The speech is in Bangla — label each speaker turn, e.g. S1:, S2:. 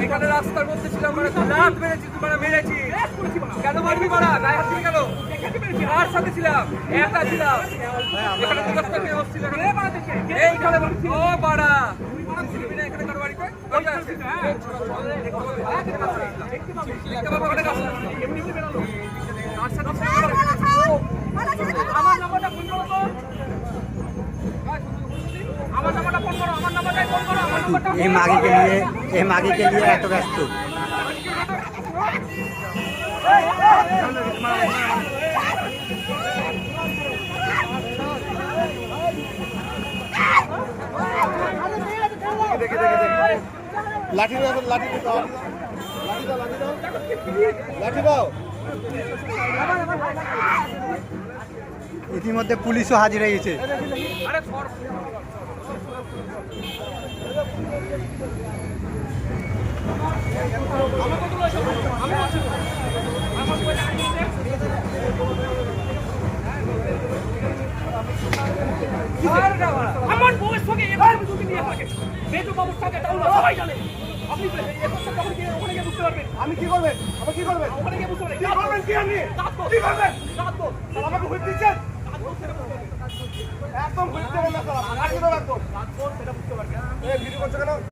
S1: এখানে রাস্তার মধ্যে ছিলাম, রাত মেরেছি, তোমরা মেরেছি কেন? মারবি মারা, গায়ে হাত দিয়ে গেল। কার সাথে ছিলাম? একা ছিলাম। এখানে জিজ্ঞাসা করে বসছিল, এইখানে ও বাড়া এখানে কার বাড়িতে আমার নাম্বারটা ফোন করো, আমার নাম্বারটা ফোন করো, আমার নাম্বারটাই ফোন করো, আমার নাম্বারটা।
S2: ये मागी के लिए एत व्यस्त
S3: লাঠি দাও, লাঠি দাও, লাঠি দাও।
S2: ইতিমধ্যে পুলিশও হাজির হয়ে গেছে।
S1: আমার বউয়ের সঙ্গে এবার দুটি নিয়ে থাকে মেজো বাবুর সঙ্গে সবাই জানে। আপনি ওখানে গিয়ে বুঝতে পারবেন।
S3: আমি কি করবেন? আপনি কি করবেন?
S1: ওখানে গিয়ে বুঝতে পারবেন
S3: কি করবেন? কি আপনি কি করবেন? আমাকে হুইপ দিচ্ছেন? একদম হুইপ দেবেন না স্যার, লাঠি দাও একদম।
S1: সেটা বুঝতে পারবেন।
S3: এই ভিডিও করছো কেন?